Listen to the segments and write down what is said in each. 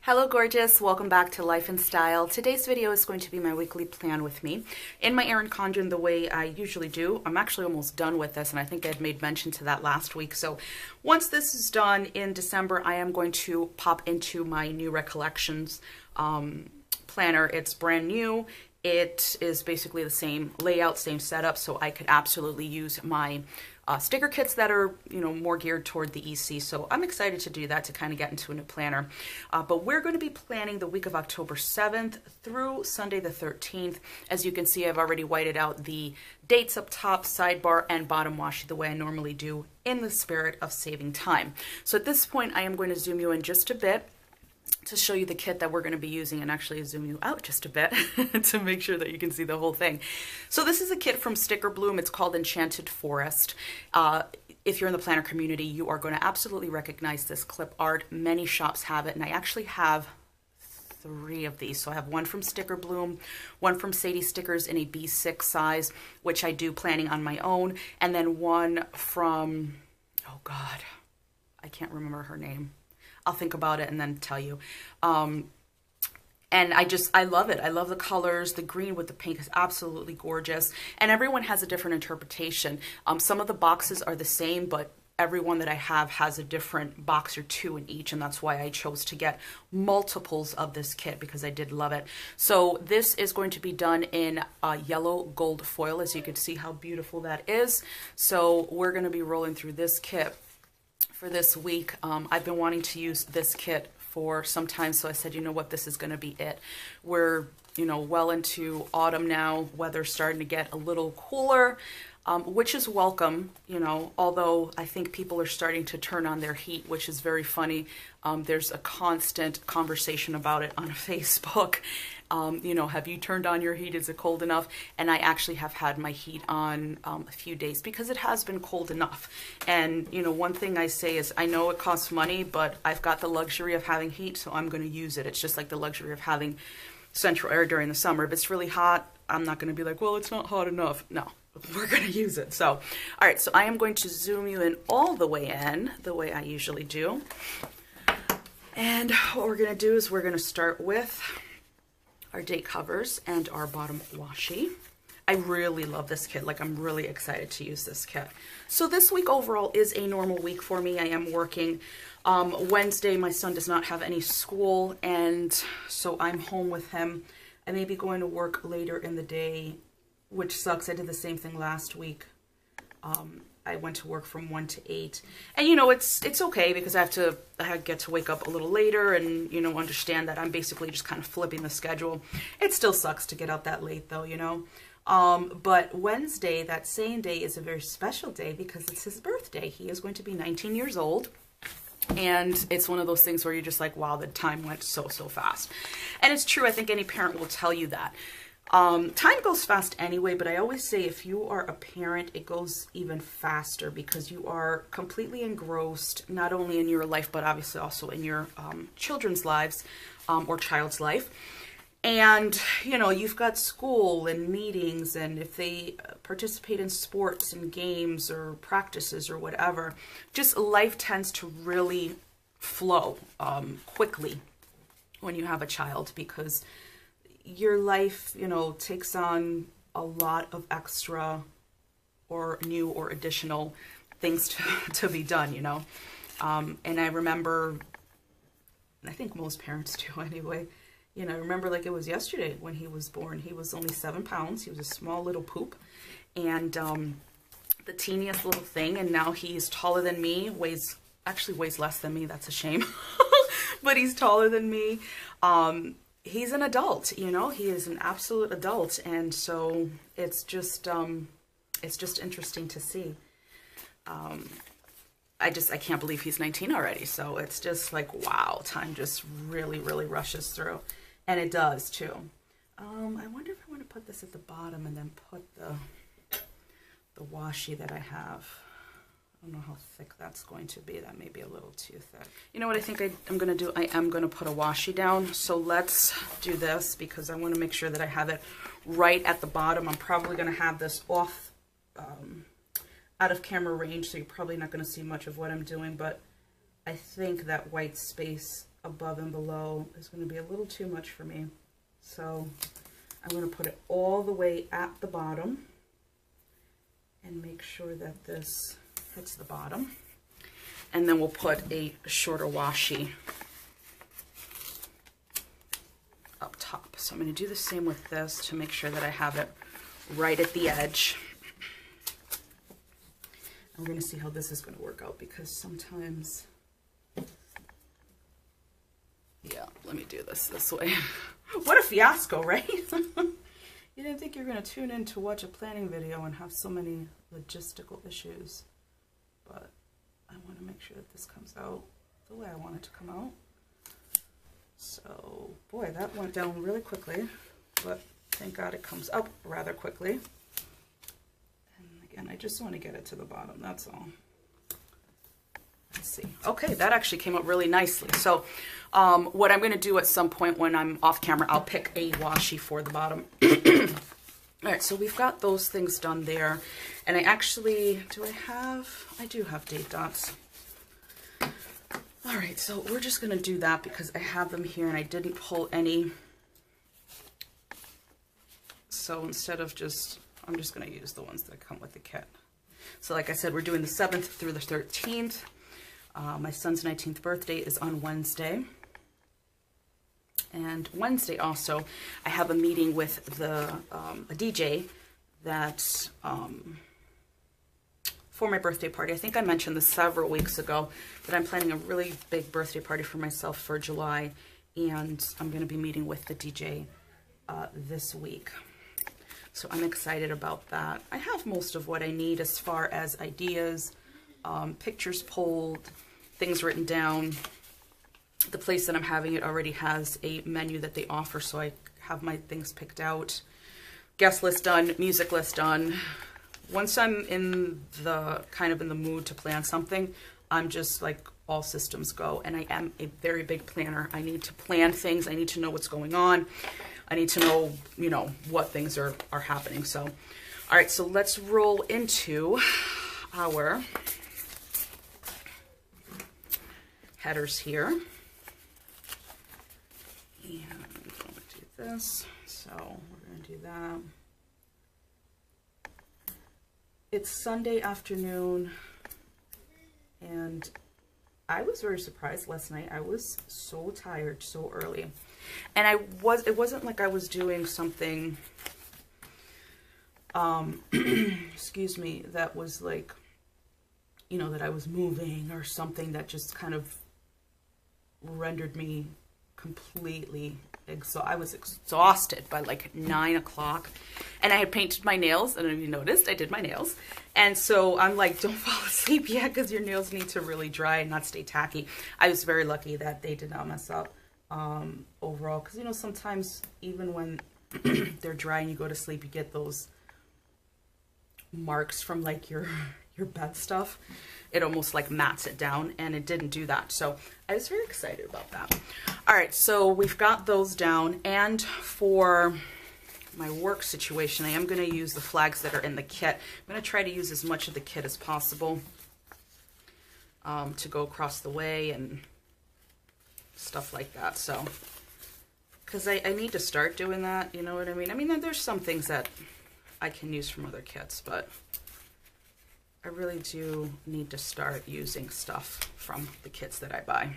Hello gorgeous, welcome back to Life in Style. Today's video is going to be my weekly plan with me. In my Erin Condren the way I usually do, I'm actually almost done with this and I think I'd made mention to that last week. So once this is done in December, I am going to pop into my new Recollections planner. It's brand new. It is basically the same layout, same setup, so I could absolutely use my sticker kits that are, more geared toward the EC. So I'm excited to do that, to kind of get into a new planner. But we're going to be planning the week of October 7th through Sunday the 13th. As you can see, I've already whited out the dates up top, sidebar, and bottom washi the way I normally do in the spirit of saving time. So at this point, I am going to zoom you in just a bit to show you the kit that we're going to be using, and actually zoom you out just a bit to make sure that you can see the whole thing. So this is a kit from Stickerbloom. It's called Enchanted Forest. If you're in the planner community, you are going to absolutely recognize this clip art. Many shops have it, and I actually have 3 of these. So I have one from Stickerbloom, one from Sadie Stickers in a B6 size, which I do planning on my own, and then one from, oh God, I can't remember her name. I'll think about it and then tell you. And I love it. I love the colors. The green with the pink is absolutely gorgeous. And everyone has a different interpretation. Some of the boxes are the same, but every one that I have has a different box or 2 in each, and that's why I chose to get multiples of this kit, because I did love it. So this is going to be done in yellow gold foil, as you can see how beautiful that is. So we're going to be rolling through this kit for this week. I've been wanting to use this kit for some time, so I said, you know what, this is going to be it. We're, well into autumn now. Weather's starting to get a little cooler, which is welcome, although I think people are starting to turn on their heat, which is very funny. There's a constant conversation about it on Facebook. Have you turned on your heat? Is it cold enough? And I actually have had my heat on a few days because it has been cold enough. And, one thing I say is, I know it costs money, but I've got the luxury of having heat, so I'm going to use it. It's just like the luxury of having central air during the summer. If it's really hot, I'm not going to be like, well, it's not hot enough. No, we're going to use it. So, all right, so I am going to zoom you in all the way in, the way I usually do. And what we're going to do is we're going to start with our date covers and our bottom washi. I really love this kit. Like, I'm really excited to use this kit. So this week overall is a normal week for me. I am working. Wednesday, my son does not have any school, and so I'm home with him. I may be going to work later in the day, which sucks. I did the same thing last week. I went to work from 1 to 8, and it's okay, because I get to wake up a little later and understand that I'm basically just kind of flipping the schedule. It still sucks to get out that late though, but Wednesday, that same day, is a very special day because it's his birthday. He is going to be 19 years old. And it's one of those things where you're just like, wow, the time went so fast. And it's true. I think any parent will tell you that. Time goes fast anyway, but I always say if you are a parent, it goes even faster because you are completely engrossed, not only in your life, but obviously also in your children's lives or child's life. And, you've got school and meetings, and if they participate in sports and games or practices or whatever, just life tends to really flow quickly when you have a child, because your life, takes on a lot of extra or new or additional things to be done, and I remember, I think most parents do anyway, I remember like it was yesterday when he was born. He was only 7 pounds. He was a small little poop, and the teeniest little thing, and now he's taller than me, actually weighs less than me. That's a shame, but he's taller than me. He's an adult, he is an absolute adult, and so it's just interesting to see. I can't believe he's 19 already, so it's just like, wow, time just really rushes through, and it does too. I wonder if I want to put this at the bottom and then put the washi that I have. I don't know how thick that's going to be. That may be a little too thick. You know what I think I'm going to do? I am going to put a washi down. So let's do this because I want to make sure that I have it right at the bottom. I'm probably going to have this off, out of camera range, so you're probably not going to see much of what I'm doing, but I think that white space above and below is going to be a little too much for me. So I'm going to put it all the way at the bottom and make sure that this hits the bottom. And then we'll put a shorter washi up top. So I'm going to do the same with this to make sure that I have it right at the edge. I'm going to see how this is going to work out, because sometimes, yeah, let me do this way. What a fiasco, right? You didn't think you were going to tune in to watch a planning video and have so many logistical issues, but I want to make sure that this comes out the way I want it to come out. So, boy, that went down really quickly, but thank God it comes up rather quickly. And again, I just want to get it to the bottom, that's all. Let's see. Okay, that actually came up really nicely. So what I'm going to do at some point when I'm off camera, I'll pick a washi for the bottom. All right, so we've got those things done there. And I actually, I do have date dots. All right, so we're just going to do that because I have them here and I didn't pull any. So instead of I'm just going to use the ones that come with the kit. So like I said, we're doing the 7th through the 13th. My son's 19th birthday is on Wednesday. And Wednesday also, I have a meeting with a DJ that, for my birthday party. I think I mentioned this several weeks ago, that I'm planning a really big birthday party for myself for July. And I'm going to be meeting with the DJ this week. So I'm excited about that. I have most of what I need as far as ideas, pictures pulled, things written down. The place that I'm having it already has a menu that they offer, so I have my things picked out. Guest list done, music list done. Once I'm in the kind of in the mood to plan something, I'm just like all systems go. And I am a very big planner. I need to plan things. I need to know what's going on. I need to know, you know, what things are happening. So, all right, so let's roll into our headers here. And I'm going to do this. So we're going to do that. It's Sunday afternoon, and I was very surprised last night. I was so tired so early. And it wasn't like I was doing something, excuse me, that was like, you know, that I was moving or something that just kind of rendered me completely I was exhausted by like 9 o'clock, and I had painted my nails. I don't know if you noticed, I did my nails. And so I'm like, don't fall asleep yet, because your nails need to really dry and not stay tacky. I was very lucky that they did not mess up overall, because, you know, sometimes even when they're dry and you go to sleep, you get those marks from like your bed stuff. It almost like mats it down, and it didn't do that. So I was very excited about that. All right, so we've got those down. And for my work situation, I am going to use the flags that are in the kit. I'm going to try to use as much of the kit as possible to go across the way and stuff like that. So, because I need to start doing that, you know what I mean? I mean, there's some things that I can use from other kits, but I really do need to start using stuff from the kits that I buy.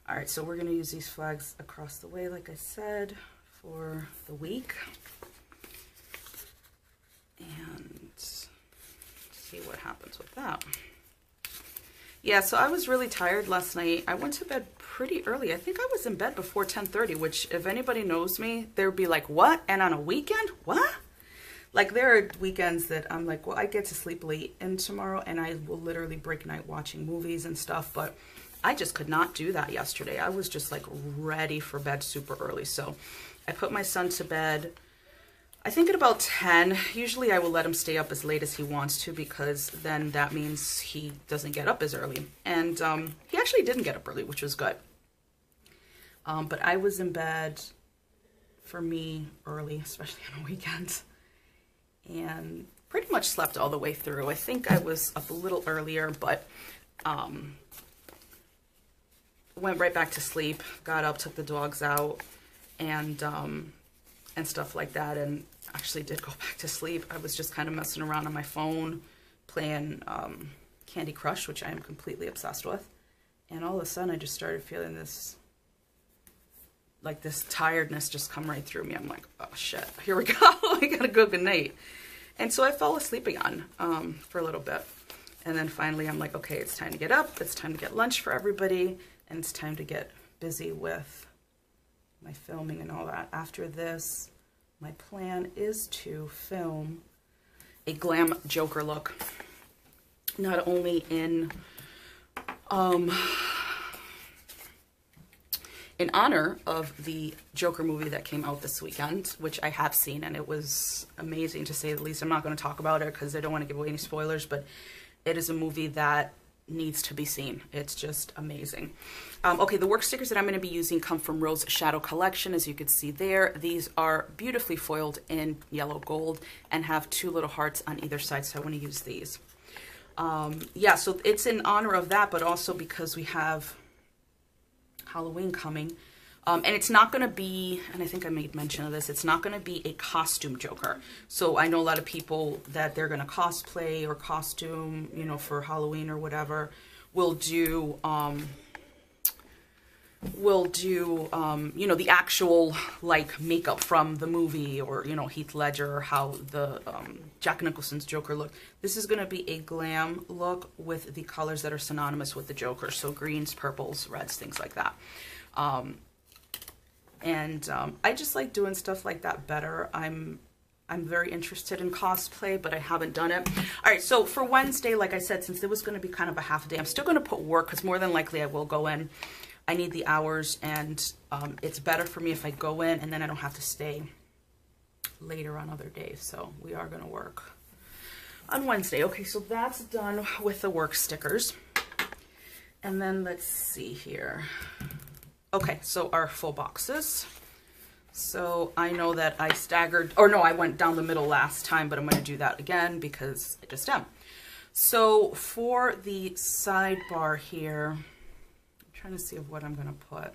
All right, so we're going to use these flags across the way, like I said, for the week. And see what happens with that. Yeah, so I was really tired last night. I went to bed pretty early. I think I was in bed before 10:30, which if anybody knows me, they would be like, what? And on a weekend? What? Like, there are weekends that I'm like, well, I get to sleep late in tomorrow, and I will literally break night watching movies and stuff, but I just could not do that yesterday. I was just, like, ready for bed super early. So I put my son to bed, I think at about 10. Usually I will let him stay up as late as he wants to, because then that means he doesn't get up as early. And he actually didn't get up early, which was good. But I was in bed, for me, early, especially on a weekend. And pretty much slept all the way through. I think I was up a little earlier, but went right back to sleep, got up, took the dogs out, and stuff like that, and actually did go back to sleep. I was just kind of messing around on my phone, playing Candy Crush, which I am completely obsessed with. And all of a sudden, I just started feeling this, like this tiredness just come right through me. I'm like, oh shit, here we go. I gotta go good night. And so I fell asleep again for a little bit. And then finally I'm like, okay, it's time to get up. It's time to get lunch for everybody. And it's time to get busy with my filming and all that. After this, my plan is to film a glam Joker look. Not only in honor of the Joker movie that came out this weekend, which I have seen, and it was amazing to say the least. I'm not going to talk about it because I don't want to give away any spoilers, but it is a movie that needs to be seen. It's just amazing. Okay, the work stickers that I'm going to be using come from Rose Shadow Collection, as you can see there. These are beautifully foiled in yellow gold and have 2 little hearts on either side, so I want to use these. Yeah, so it's in honor of that, but also because we have Halloween coming. And it's not going to be, and I think I made mention of this, it's not going to be a costume Joker. So I know a lot of people that they're going to cosplay or costume, you know, for Halloween or whatever, will do, you know, the actual, like, makeup from the movie, or, you know, Heath Ledger, or how the Jack Nicholson's Joker looked. This is going to be a glam look with the colors that are synonymous with the Joker. So greens, purples, reds, things like that. I just like doing stuff like that better. I'm very interested in cosplay, but I haven't done it. All right, so for Wednesday, like I said, since it was going to be kind of a half a day, I'm still going to put work, because more than likely I will go in. I need the hours, and it's better for me if I go in and then I don't have to stay later on other days. So we are going to work on Wednesday. Okay, so that's done with the work stickers. And then let's see here. Okay, so our full boxes. So I know that I staggered, or no, I went down the middle last time, but I'm going to do that again because I just am. So for the sidebar here, I'm trying to see of what I'm going to put.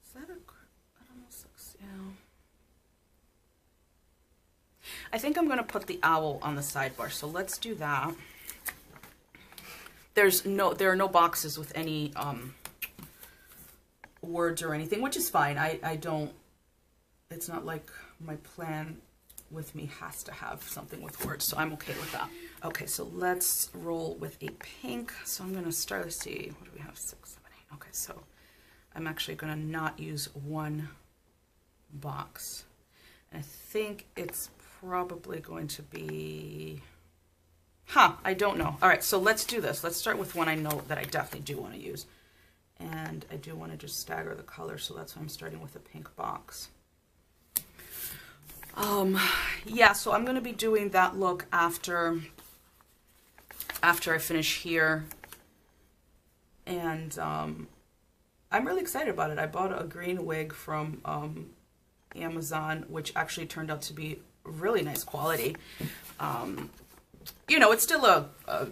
Is that that almost looks, yeah. I think I'm going to put the owl on the sidebar, so let's do that. There are no boxes with any words or anything, which is fine. I don't, it's not like my plan with me has to have something with words, so I'm okay with that. Okay, so let's roll with a pink. So I'm going to start, let's see, what do we have, 6, 7, 8. Okay, so I'm actually going to not use one box. And I think it's probably going to be, I don't know. All right, so let's do this. Let's start with one I know that I definitely do want to use. And I do want to just stagger the color, so that's why I'm starting with a pink box. Yeah, so I'm going to be doing that look after I finish here. And I'm really excited about it. I bought a green wig from Amazon, which actually turned out to be really nice quality. You know, it's still a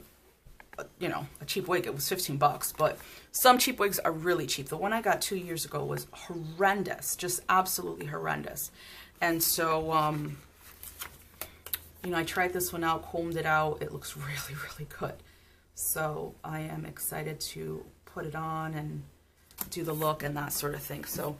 cheap wig. It was 15 bucks, but some cheap wigs are really cheap. The one I got 2 years ago was horrendous, just absolutely horrendous. And so, you know, I tried this one out, combed it out. It looks really, really good. So I am excited to put it on and do the look and that sort of thing. So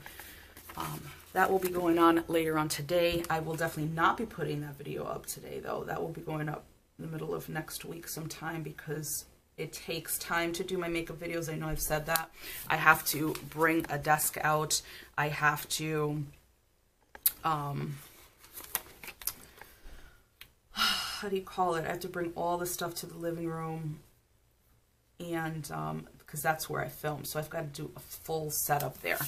that will be going on later on today. I will definitely not be putting that video up today, though. That will be going up in the middle of next week sometime, because it takes time to do my makeup videos. I know I've said that. I have to bring a desk out. I have to, how do you call it? I have to bring all the stuff to the living room, and because that's where I film. So I've got to do a full setup there.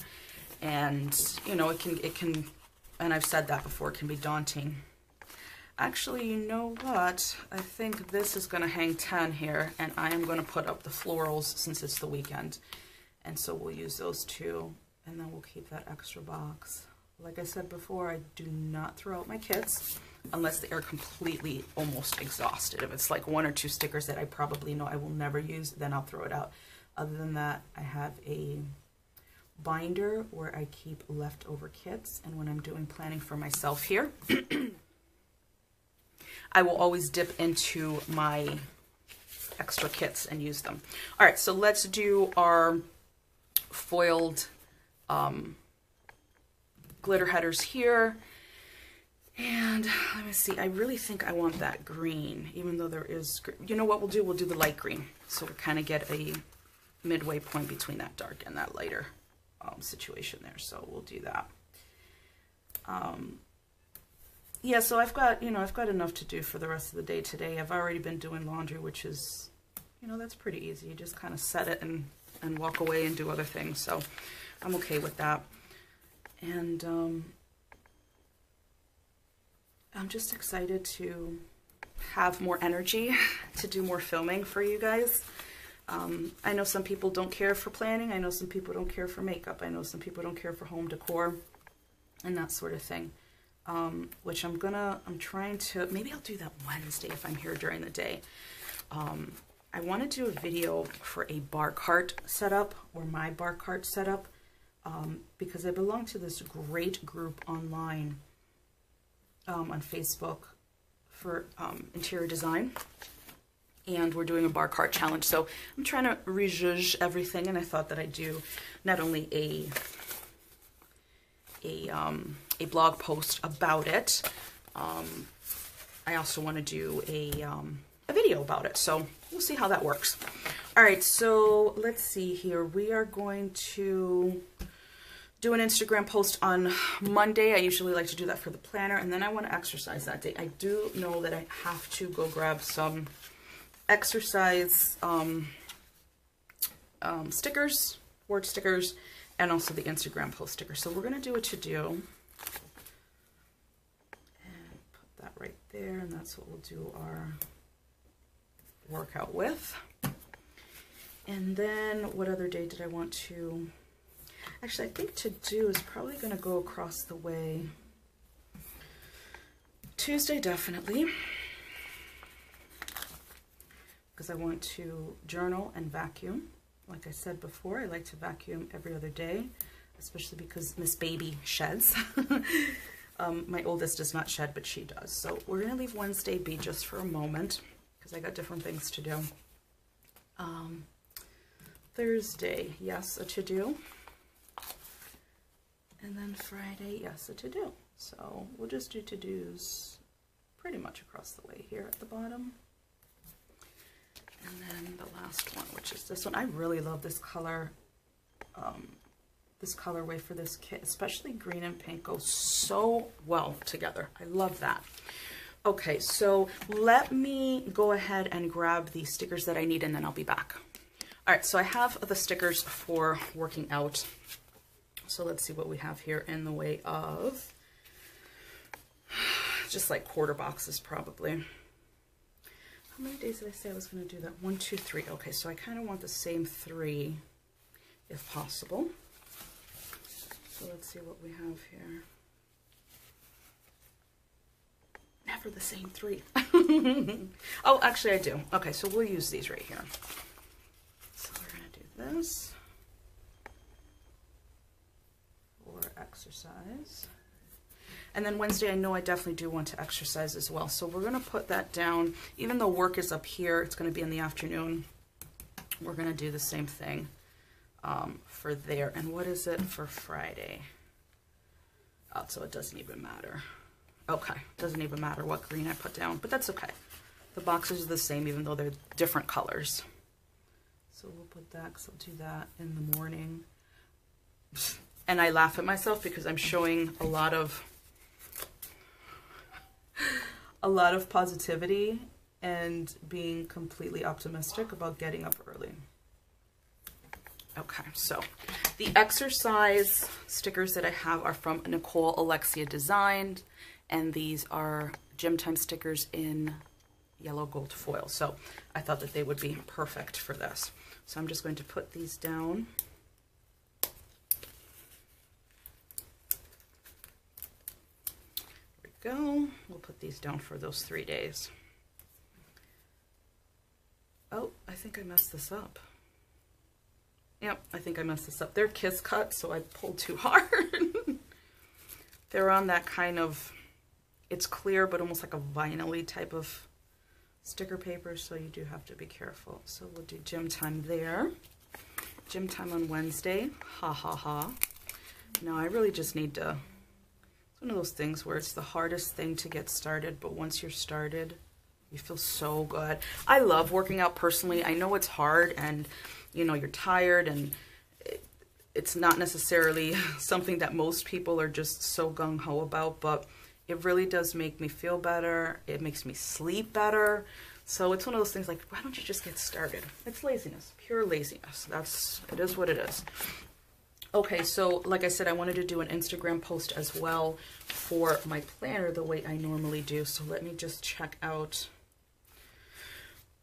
And, you know, it can, and I've said that before, it can be daunting. Actually, you know what? I think this is going to hang 10 here, and I am going to put up the florals since it's the weekend. And so we'll use those two, and then we'll keep that extra box. Like I said before, I do not throw out my kits. unless they are completely almost exhausted. If it's like 1 or 2 stickers that I probably know I will never use, then I'll throw it out. Other than that, I have a binder where I keep leftover kits, and when I'm doing planning for myself here, I will always dip into my extra kits and use them. All right, so let's do our foiled glitter headers here. And let me see, I really think I want that green, even though there is, you know what we'll do? We'll do the light green. So we'll kind of get a midway point between that dark and that lighter situation there. So we'll do that. Yeah, so I've got enough to do for the rest of the day today. I've already been doing laundry, which is, that's pretty easy. You just kind of set it and walk away and do other things. So I'm okay with that. And I'm just excited to have more energy to do more filming for you guys. I know some people don't care for planning. I know some people don't care for makeup. I know some people don't care for home decor and that sort of thing. Which I'm trying to, maybe I'll do that Wednesday if I'm here during the day. I want to do a video for a bar cart setup, or my bar cart setup, because I belong to this great group online on Facebook for interior design, and we're doing a bar cart challenge. So I'm trying to rejudge everything, and I thought that I'd do not only a blog post about it, I also want to do a video about it. So we'll see how that works. All right, so let's see here. We are going to do an Instagram post on Monday. I usually like to do that for the planner, and then I want to exercise that day. I do know that I have to go grab some exercise stickers, word stickers, and also the Instagram post sticker. So we're going to do a to-do. And put that right there, and that's what we'll do our workout with. And then what other day did I want to... Actually, I think to-do is probably going to go across the way. Tuesday, definitely. Because I want to journal and vacuum. Like I said before, I like to vacuum every other day, especially because Miss Baby sheds. My oldest does not shed, but she does. So we're going to leave Wednesday be just for a moment, because I got different things to do. Thursday, yes, a to-do. And then Friday, yes, a to-do. So we'll just do to-dos pretty much across the way here at the bottom. And then the last one, which is this one. I really love this color, this colorway for this kit, especially green and pink goes so well together. I love that. Okay, so let me go ahead and grab the stickers that I need, and then I'll be back. All right, so I have the stickers for working out. So let's see what we have here in the way of just like quarter boxes probably. How many days did I say I was going to do that? 1, 2, 3. Okay, so I kind of want the same 3 if possible. So let's see what we have here. Never the same 3. Oh, actually I do. Okay, so we'll use these right here. So we're going to do this for exercise. And then Wednesday, I know I definitely do want to exercise as well. So we're going to put that down. Even though work is up here, it's going to be in the afternoon. We're going to do the same thing for there. And what is it for Friday? Oh, so it doesn't even matter. Okay, doesn't even matter what green I put down, but that's okay. The boxes are the same, even though they're different colors. So we'll put that, because I'll do that in the morning. And I laugh at myself because I'm showing a lot of positivity and being completely optimistic about getting up early. Okay, so the exercise stickers that I have are from Nicole, Alexia designed, and these are Gym Time stickers in yellow gold foil. So I thought that they would be perfect for this. So I'm just going to put these down. There we go. journal. We'll put these down for those 3 days. Oh, I think I messed this up. Yep, I think I messed this up. They're kiss cut, so I pulled too hard. They're on that kind of, it's clear, but almost like a vinyl-y type of sticker paper, so you do have to be careful. So we'll do gym time there. Gym time on Wednesday. Ha ha ha. No, I really just need to, it's one of those things where it's the hardest thing to get started, but once you're started, you feel so good. I love working out personally. I know it's hard and, you know, you're tired and it's not necessarily something that most people are just so gung-ho about, but it really does make me feel better. It makes me sleep better. So it's one of those things like, why don't you just get started? It's laziness, pure laziness. It is what it is. Okay, so like I said, I wanted to do an Instagram post as well for my planner the way I normally do. So let me just check out.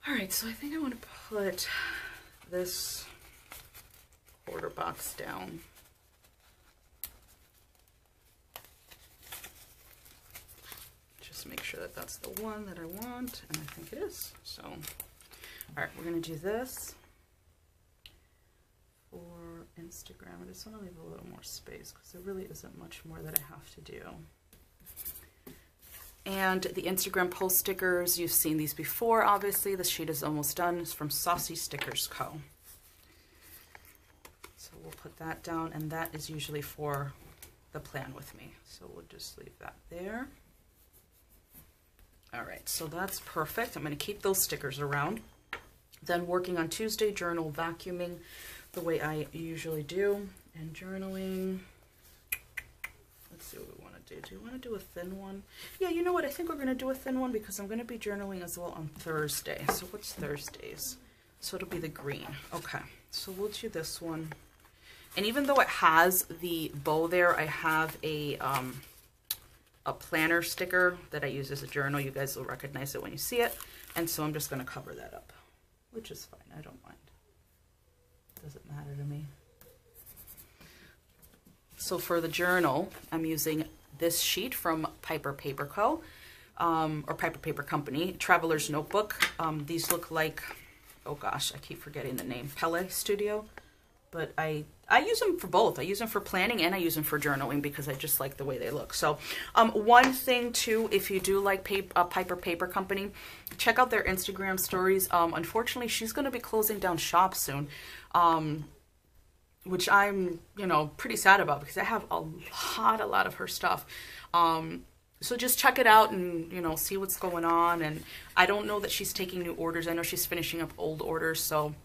All right, so I think I want to put this quarter box down. Just make sure that that's the one that I want, and I think it is. So, all right, we're gonna do this for Instagram. I just want to leave a little more space because there really isn't much more that I have to do. And the Instagram post stickers, you've seen these before, obviously. The sheet is almost done. It's from Saucy Stickers Co. So we'll put that down, and that is usually for the plan with me. So we'll just leave that there. All right, so that's perfect. I'm going to keep those stickers around. Then working on Tuesday, journal vacuuming the way I usually do. And journaling, let's see what we want to do. Do you want to do a thin one? Yeah, you know what? I think we're going to do a thin one because I'm going to be journaling as well on Thursday. So what's Thursdays? So it'll be the green. Okay, so we'll do this one. And even though it has the bow there, I have a planner sticker that I use as a journal. You guys will recognize it when you see it. And so I'm just going to cover that up, which is fine. I don't mind. Doesn't matter to me. So for the journal, I'm using this sheet from Piper Paper Co. Or Piper Paper Company, Traveler's Notebook. These look like, oh gosh, I keep forgetting the name, Pele Studio. But I use them for both. I use them for planning and I use them for journaling because I just like the way they look. So one thing too, if you do like Piper Paper Company, check out their Instagram stories. Unfortunately, she's going to be closing down shop soon, which I'm, you know, pretty sad about because I have a lot of her stuff. So just check it out and, you know, see what's going on. And I don't know that she's taking new orders. I know she's finishing up old orders. So,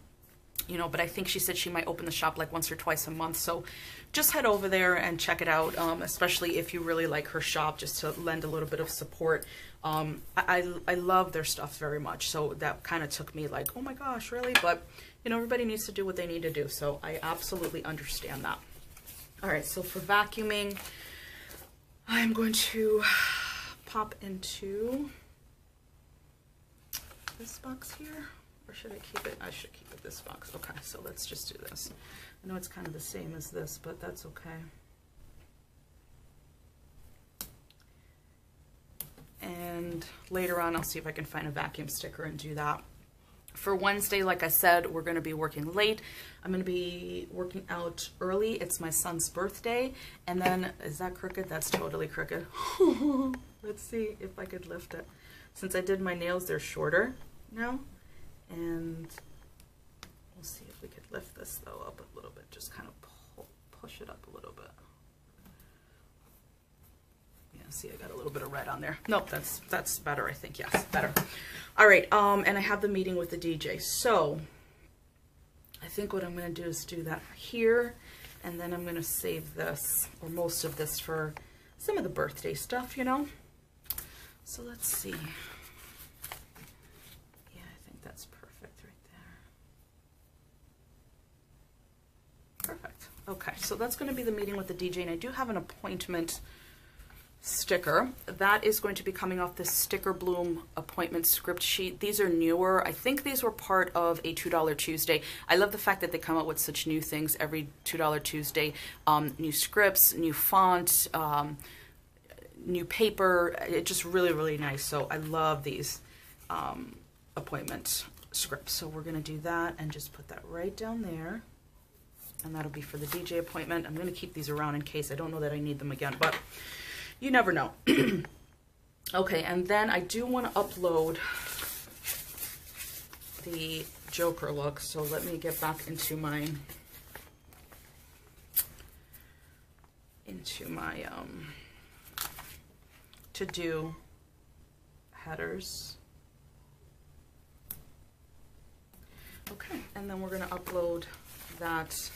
you know, but I think she said she might open the shop like once or twice a month. So just head over there and check it out, especially if you really like her shop, just to lend a little bit of support. I love their stuff very much. So that kind of took me like, oh my gosh, really? But, you know, everybody needs to do what they need to do. So I absolutely understand that. All right, so for vacuuming, I'm going to pop into this box here. Or should I keep it? I should keep it this box. Okay, so let's just do this. I know it's kind of the same as this, but that's okay. And later on, I'll see if I can find a vacuum sticker and do that. For Wednesday, like I said, we're going to be working late. I'm going to be working out early. It's my son's birthday. And then, is that crooked? That's totally crooked. Let's see if I could lift it. Since I did my nails, they're shorter now. And we'll see if we could lift this though up a little bit. Just kind of push it up a little bit. Yeah, see, I got a little bit of red on there. Nope, that's better, I think. Yes, better. All right, and I have the meeting with the DJ. So I think what I'm going to do is do that here, and then I'm going to save this, or most of this, for some of the birthday stuff, you know? So let's see. That's perfect right there. Perfect. Okay, so that's going to be the meeting with the DJ, and I do have an appointment sticker. That is going to be coming off this Stickerbloom appointment script sheet. These are newer. I think these were part of a $2 Tuesday. I love the fact that they come out with such new things every $2 Tuesday. New scripts, new font, new paper. It's just really, really nice. So I love these appointment scripts. So we're going to do that and just put that right down there. And that'll be for the DJ appointment. I'm going to keep these around in case. I don't know that I need them again, but you never know. Okay, and then I do want to upload the Joker look. So let me get back into my to-do headers. Okay, and then we're going to upload that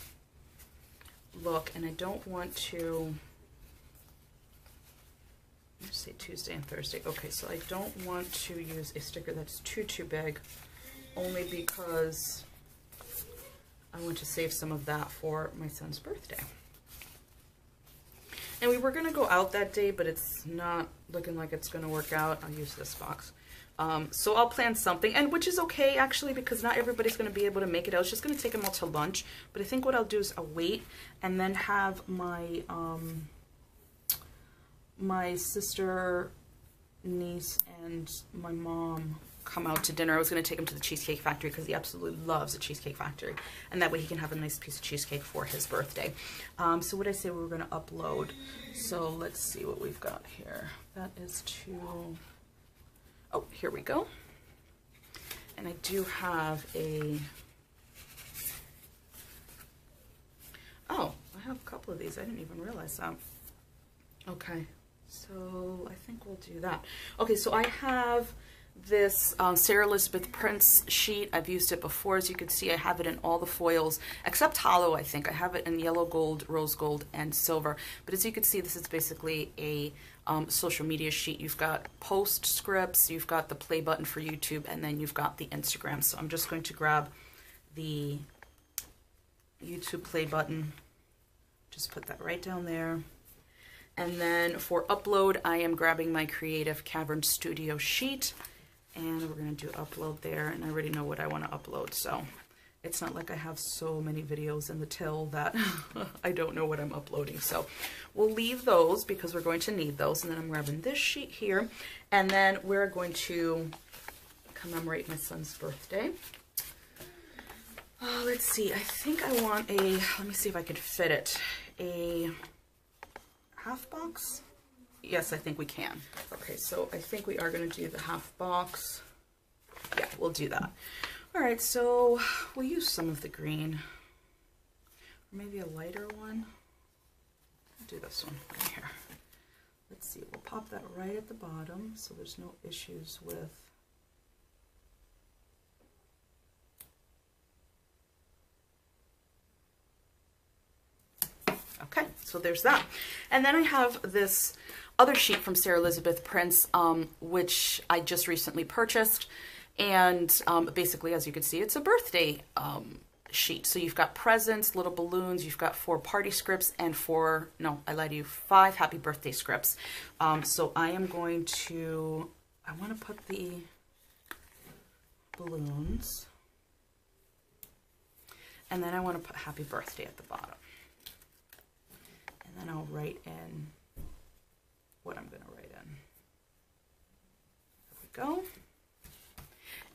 look, and I don't want to, let's say Tuesday and Thursday. Okay, so I don't want to use a sticker that's too big, only because I want to save some of that for my son's birthday. And we were going to go out that day, but it's not looking like it's going to work out. I'll use this box. So I'll plan something, and which is okay actually, because not everybody's going to be able to make it. I was just going to take them all to lunch, but I think what I'll do is I'll wait and then have my my sister, niece, and my mom come out to dinner. I was going to take him to the Cheesecake Factory because he absolutely loves the Cheesecake Factory, and that way he can have a nice piece of cheesecake for his birthday. So what I say we were going to upload. So let's see what we've got here. That is oh, here we go. And I do have oh, I have a couple of these. I didn't even realize that. Okay, so I think we'll do that. Okay, so I have this Sara Elizabeth Prints sheet. I've used it before. As you can see, I have it in all the foils except hollow. I think I have it in yellow gold, rose gold, and silver. But as you can see, this is basically a social media sheet. You've got post scripts, you've got the play button for YouTube, and then you've got the Instagram. So I'm just going to grab the YouTube play button, just put that right down there. And then for upload, I am grabbing my Creative Cavern Studio sheet, and we're going to do upload there. And I already know what I want to upload, so it's not like I have so many videos in the till that I don't know what I'm uploading. So we'll leave those because we're going to need those. And then I'm grabbing this sheet here, and then we're going to commemorate my son's birthday. Let's see, I think I want let me see if I could fit it, a half box? Yes, I think we can. Okay, so I think we are going to do the half box. Yeah, we'll do that. All right, so we'll use some of the green, or maybe a lighter one. I'll do this one right here. Let's see, we'll pop that right at the bottom so there's no issues with okay, so there's that. And then I have this other sheet from Sara Elizabeth Prints, which I just recently purchased. And basically, as you can see, it's a birthday sheet. So you've got presents, little balloons, you've got 4 party scripts, and 4, no, I lied to you, 5 happy birthday scripts. So I am going to, I want to put the balloons, and then I want to put happy birthday at the bottom. And then I'll write in what I'm going to write in. There we go.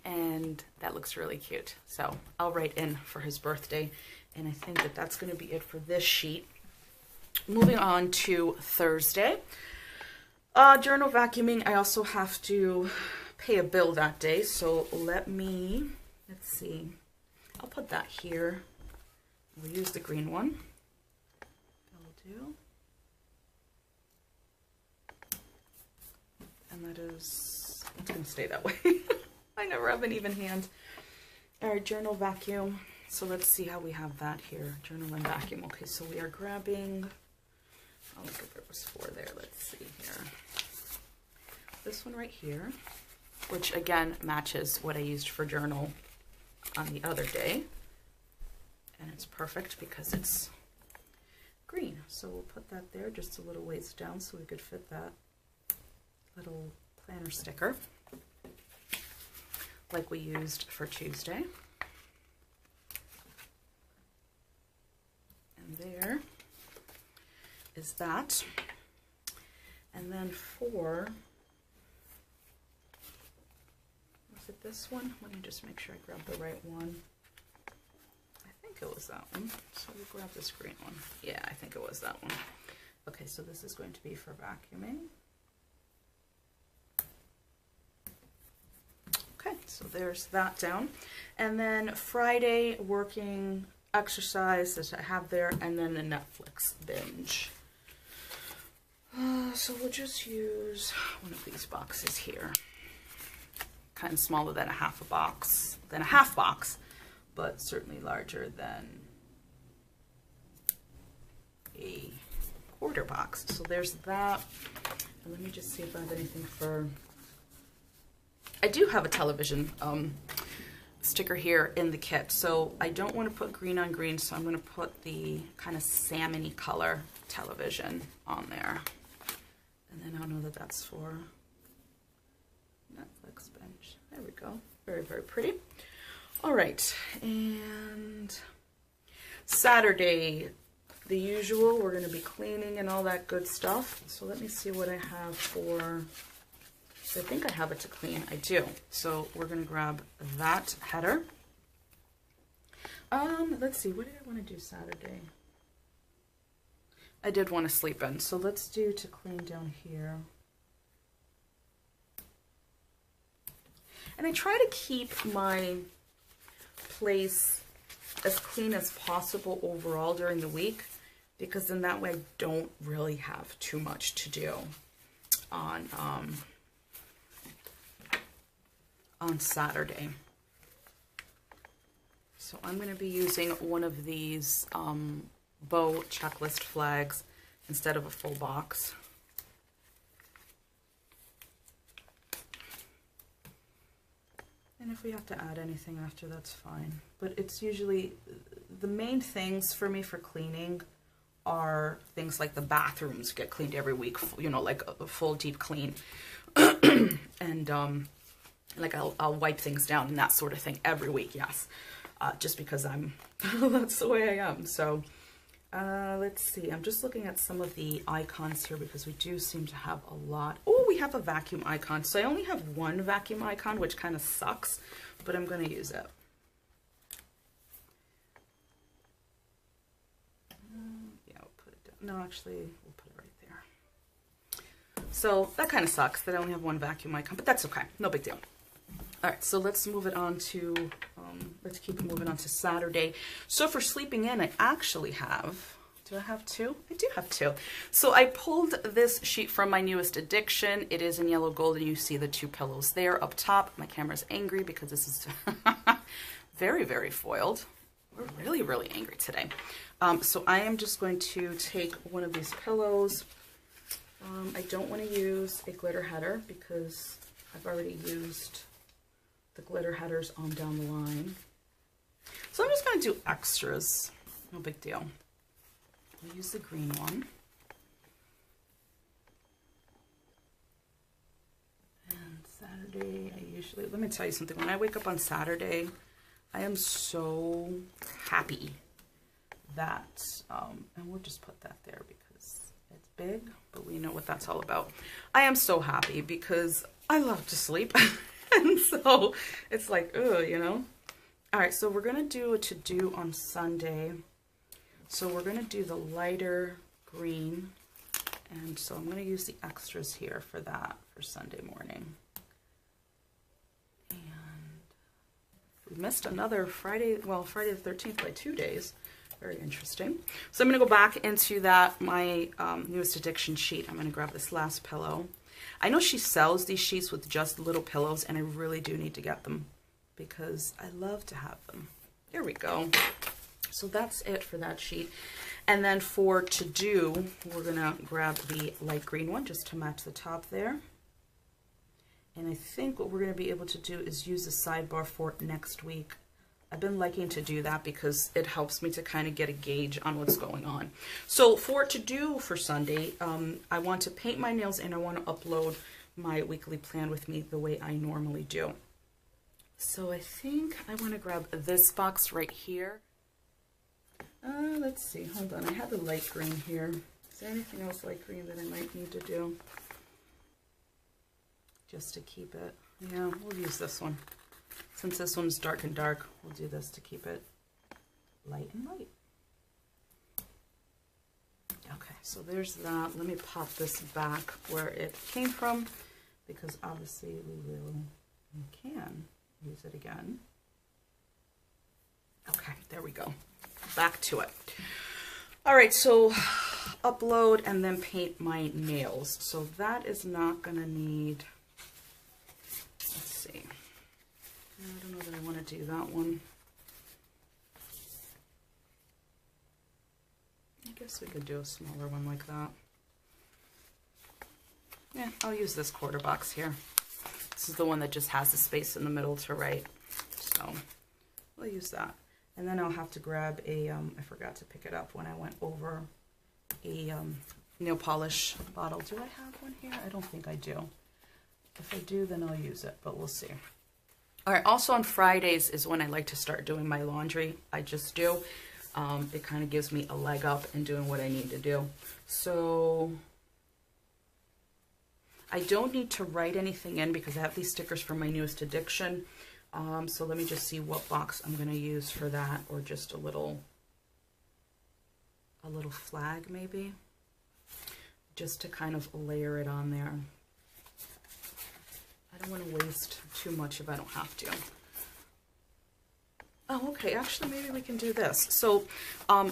And that looks really cute. So I'll write in for his birthday. And I think that that's going to be it for this sheet. Moving on to Thursday. Journal vacuuming. I also have to pay a bill that day. So let's see. I'll put that here. We'll use the green one. And that is, it's going to stay that way. I never have an even hand. All right, journal vacuum. So let's see how we have that here. Journal and vacuum. Okay, so we are grabbing, oh, look if there was 4 there. Let's see here. This one right here, which again matches what I used for journal on the other day. And it's perfect because it's green. So we'll put that there just a little ways down so we could fit that little planner sticker like we used for Tuesday. And there is that. And then for, was it this one? Let me just make sure I grab the right one. I think it was that one. So we'll grab this green one. Yeah, I think it was that one. Okay, so this is going to be for vacuuming. Okay, so there's that down. And then Friday, working exercise that I have there, and then a Netflix binge. So we'll just use one of these boxes here. Kind of smaller than a half box, but certainly larger than a quarter box. So there's that. And let me just see if I have anything for... I do have a television sticker here in the kit, so I don't want to put green on green, so I'm going to put the kind of salmon-y color television on there. And then I'll know that that's for Netflix binge. There we go. Very, very pretty. All right, and Saturday, the usual, we're going to be cleaning and all that good stuff. So let me see what I have for... I think I have it to clean. I do. So we're going to grab that header. Let's see. What did I want to do Saturday? I did want to sleep in. So let's do to clean down here. And I try to keep my place as clean as possible overall during the week, because then that way I don't really have too much to do on Saturday. So I'm going to be using one of these bow checklist flags instead of a full box. And if we have to add anything after, that's fine. But it's usually, the main things for me for cleaning are things like the bathrooms get cleaned every week, you know, like a full deep clean. And like I'll wipe things down and that sort of thing every week, yes. Just because that's the way I am. So let's see, I'm just looking at some of the icons here because we do seem to have a lot. Oh, we have a vacuum icon. So I only have one vacuum icon, which kind of sucks, but I'm going to use it. Yeah, I'll put it down. No, actually, we'll put it right there. So that kind of sucks that I only have one vacuum icon, but that's okay. No big deal. All right, so let's move it on to, let's keep moving on to Saturday. So for sleeping in, I actually have, do I have two? I do have two. So I pulled this sheet from my newest addiction. It is in yellow gold, and you see the two pillows there up top. My camera's angry because this is very, very foiled. We're really, really angry today. So I am just going to take one of these pillows. I don't want to use a glitter header because I've already used the glitter headers on down the line. So I'm just going to do extras. No big deal. I'll use the green one. And Saturday, I usually, let me tell you something. When I wake up on Saturday, I am so happy that, and we'll just put that there because it's big, but we know what that's all about. I am so happy because I love to sleep. And so it's like, ugh, you know. All right, so we're going to do a to-do on Sunday. So we're going to do the lighter green. And so I'm going to use the extras here for that for Sunday morning. And we missed another Friday, well, Friday the 13th by 2 days. Very interesting. So I'm going to go back into that, my newest addiction sheet. I'm going to grab this last pillow. I know she sells these sheets with just little pillows, and I really do need to get them because I love to have them. Here we go. So that's it for that sheet. And then for to do, we're going to grab the light green one just to match the top there. And I think what we're going to be able to do is use the sidebar for next week. I've been liking to do that because it helps me to kind of get a gauge on what's going on. So for to do for Sunday, I want to paint my nails and I want to upload my weekly plan with me the way I normally do. So I think I want to grab this box right here. Let's see, hold on. I have the light green here. Is there anything else light green that I might need to do? just to keep it. Yeah, we'll use this one. Since this one's dark and dark, we'll do this to keep it light and light. Okay, so there's that. Let me pop this back where it came from, because obviously we can use it again. Okay, there we go. Back to it. All right, so upload and then paint my nails. So that is not gonna need, let's see. I don't know that I wanna do that one. I guess we could do a smaller one like that. Yeah, I'll use this quarter box here. This is the one that just has the space in the middle to write. So we'll use that. And then I'll have to grab a, I forgot to pick it up when I went over, a nail polish bottle. Do I have one here? I don't think I do. If I do, then I'll use it, but we'll see. All right, also on Fridays is when I like to start doing my laundry. I just do. It kind of gives me a leg up in doing what I need to do. So I don't need to write anything in because I have these stickers for my newest addiction. So let me just see what box I'm going to use for that, or just a little flag maybe, just to kind of layer it on there. I don't want to waste too much if I don't have to. Oh, okay, actually maybe we can do this. So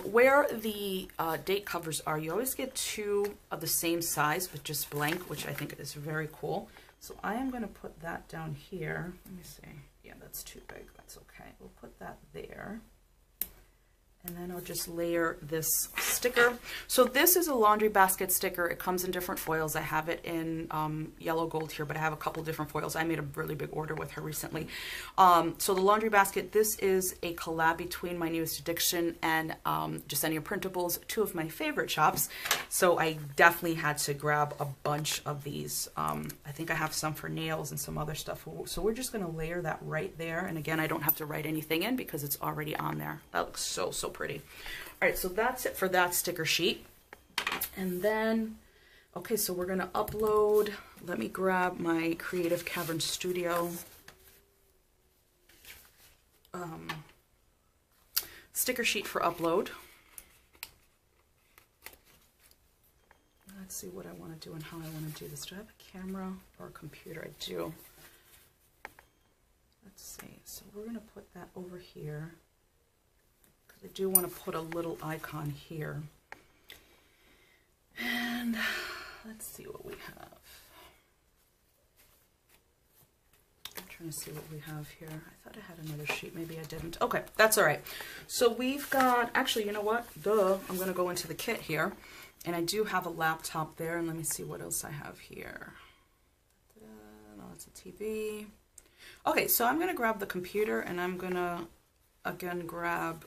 where the date covers are, you always get two of the same size but just blank, which I think is very cool. So I am going to put that down here. Let me see. Yeah, that's too big. That's okay. We'll put that there. And then I'll just layer this sticker. So this is a laundry basket sticker. It comes in different foils. I have it in yellow gold here, but I have a couple different foils. I made a really big order with her recently. So the laundry basket, this is a collab between my newest addiction and Jesenia Printables, two of my favorite shops. So I definitely had to grab a bunch of these. I think I have some for nails and some other stuff. So we're just going to layer that right there. And again, I don't have to write anything in because it's already on there. That looks so, so pretty. All right, so that's it for that sticker sheet. And then, okay, so we're gonna upload. Let me grab my Creative Cavern Studio sticker sheet for upload. Let's see what I want to do and how I want to do this. Do I have a camera or a computer? I do. Let's see. So we're gonna put that over here. I do want to put a little icon here. And let's see what we have. I'm trying to see what we have here. I thought I had another sheet. Maybe I didn't. Okay, that's all right. So we've got, actually, you know what? Duh, I'm going to go into the kit here. And I do have a laptop there. And let me see what else I have here. No, it's a TV. Okay, so I'm going to grab the computer and I'm going to, again, grab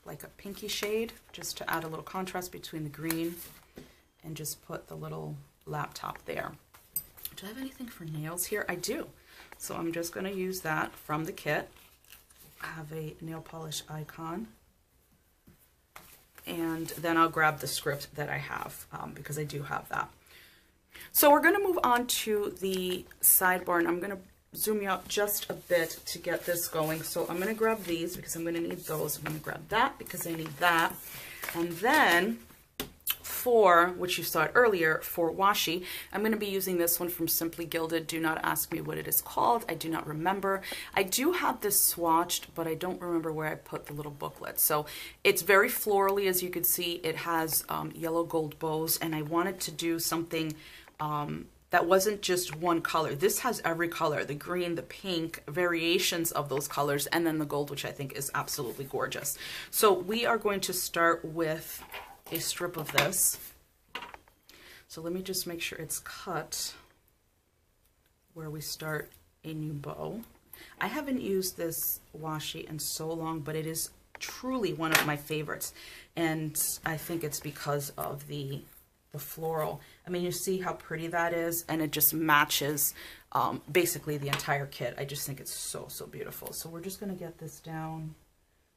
like a pinky shade just to add a little contrast between the green, and just put the little laptop there. Do I have anything for nails here? I do. So I'm just going to use that from the kit. I have a nail polish icon. And then I'll grab the script that I have because I do have that. So we're going to move on to the sidebar, and I'm going to zoom you out just a bit to get this going. So I'm going to grab these because I'm going to need those. I'm going to grab that because I need that. And then for, which you saw it earlier, for washi, I'm going to be using this one from Simply Gilded. Do not ask me what it is called. I do not remember. I do have this swatched, but I don't remember where I put the little booklet. So it's very florally, as you can see. It has yellow gold bows, and I wanted to do something that wasn't just one color. This has every color, the green, the pink, variations of those colors, and then the gold, which I think is absolutely gorgeous. So we are going to start with a strip of this. So let me just make sure it's cut where we start a new bow. I haven't used this washi in so long, but it is truly one of my favorites. And I think it's because of the floral. I mean, you see how pretty that is, and it just matches basically the entire kit. I just think it's so, so beautiful. So we're just going to get this down.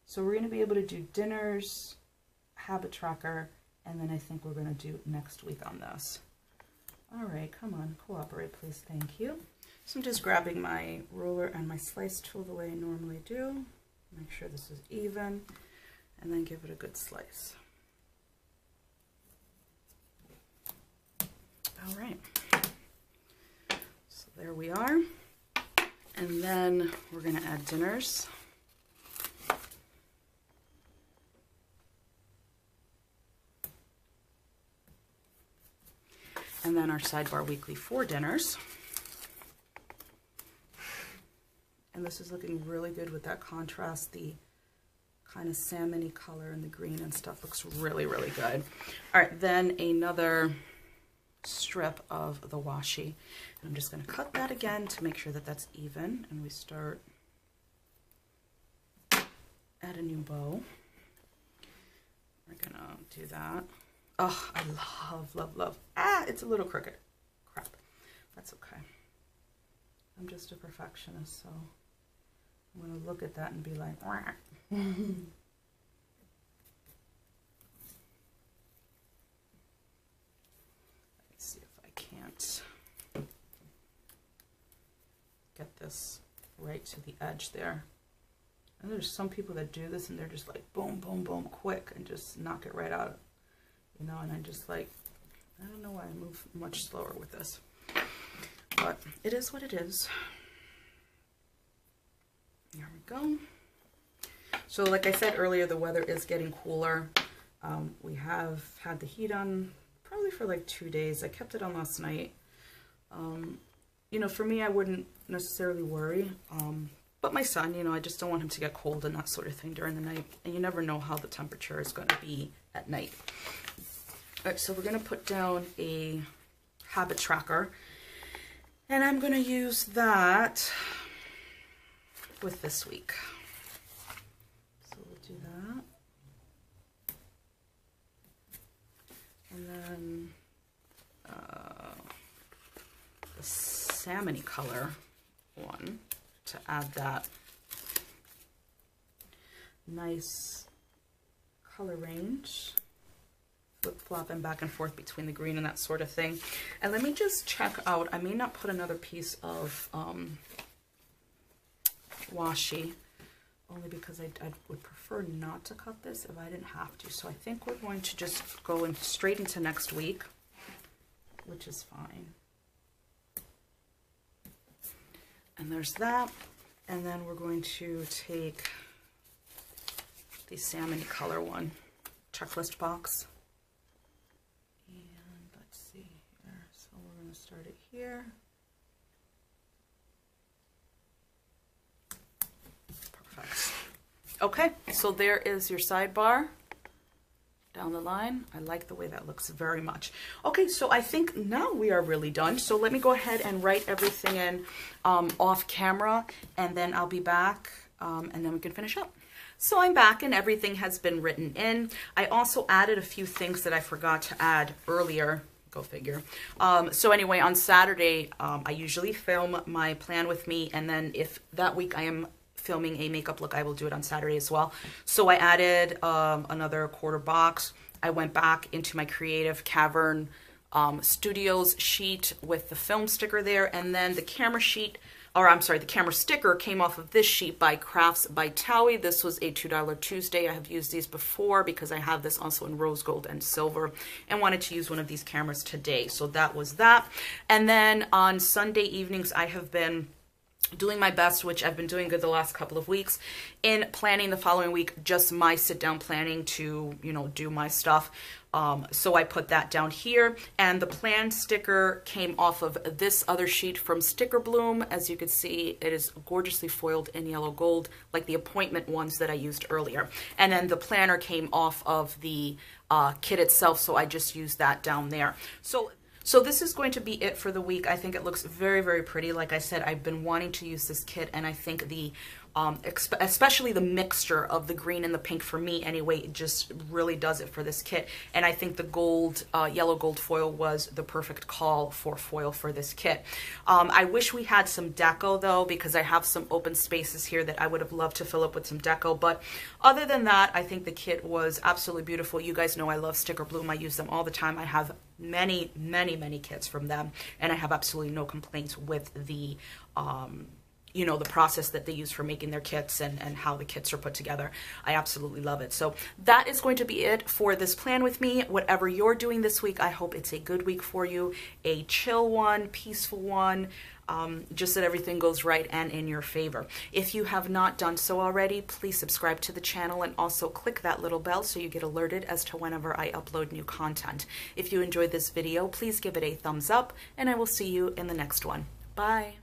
So we're going to be able to do dinners, habit tracker, and then I think we're going to do next week on this. All right, come on, cooperate, please. Thank you. So I'm just grabbing my ruler and my slice tool the way I normally do. Make sure this is even, and then give it a good slice. All right, so there we are. And then we're gonna add dinners. And then our Sidebar Weekly 4 dinners. And this is looking really good with that contrast. The kind of salmon-y color and the green and stuff looks really, really good. All right, then another strip of the washi. And I'm just going to cut that again to make sure that that's even. And we start at a new bow. We're going to do that. Oh, I love, love, love. Ah, it's a little crooked. Crap. That's okay. I'm just a perfectionist, so I'm going to look at that and be like, Let's see if I can't get this right to the edge there. And there's some people that do this and they're just like boom, boom, boom, quick and just knock it right out. You know, and I'm just like, I don't know why I move much slower with this, but it is what it is. There we go. So like I said earlier, the weather is getting cooler. We have had the heat on probably for like 2 days. I kept it on last night. You know, for me, I wouldn't necessarily worry. But my son, you know, I just don't want him to get cold and that sort of thing during the night. And you never know how the temperature is going to be at night. All right, so we're going to put down a habit tracker. And I'm going to use that with this week. So we'll do that. And then the salmon-y color one to add that nice color range. Flip-flopping back and forth between the green and that sort of thing. And let me just check out, I may not put another piece of washi, only because I would prefer not to cut this if I didn't have to. So I think we're going to just go in straight into next week, which is fine. And there's that. And then we're going to take the salmon color one, checklist box. And let's see here. So we're going to start it here. Perfect. Okay, so there is your sidebar down the line. I like the way that looks very much. Okay, so I think now we are really done. So let me go ahead and write everything in off camera, and then I'll be back and then we can finish up. So I'm back and everything has been written in. I also added a few things that I forgot to add earlier. Go figure. So anyway, on Saturday, I usually film my plan with me, and then if that week I am filming a makeup look, I will do it on Saturday as well. So I added another quarter box. I went back into my Creative Cavern Studios sheet with the film sticker there, and then the camera sheet, or I'm sorry, the camera sticker came off of this sheet by Crafts by Thaowie. This was a $2 Tuesday. I have used these before because I have this also in rose gold and silver and wanted to use one of these cameras today. So that was that. And then on Sunday evenings, I have been doing my best, which I've been doing good the last couple of weeks, in planning the following week, just my sit-down planning to, you know, do my stuff. So I put that down here, and the plan sticker came off of this other sheet from Stickerbloom. As you can see, it is gorgeously foiled in yellow gold, like the appointment ones that I used earlier. And then the planner came off of the kit itself, so I just used that down there. So this is going to be it for the week. I think it looks very, very pretty. Like I said, I've been wanting to use this kit, and I think the especially the mixture of the green and the pink for me anyway, it just really does it for this kit. And I think the gold, yellow gold foil was the perfect call for foil for this kit. I wish we had some deco though, because I have some open spaces here that I would have loved to fill up with some deco. But other than that, I think the kit was absolutely beautiful. You guys know I love Stickerbloom. I use them all the time. I have many, many, many kits from them, and I have absolutely no complaints with the you know, the process that they use for making their kits and how the kits are put together. I absolutely love it. So that is going to be it for this plan with me. Whatever you're doing this week, I hope it's a good week for you, a chill one, peaceful one, just that everything goes right and in your favor. If you have not done so already, please subscribe to the channel and also click that little bell so you get alerted as to whenever I upload new content. If you enjoyed this video, please give it a thumbs up, and I will see you in the next one. Bye.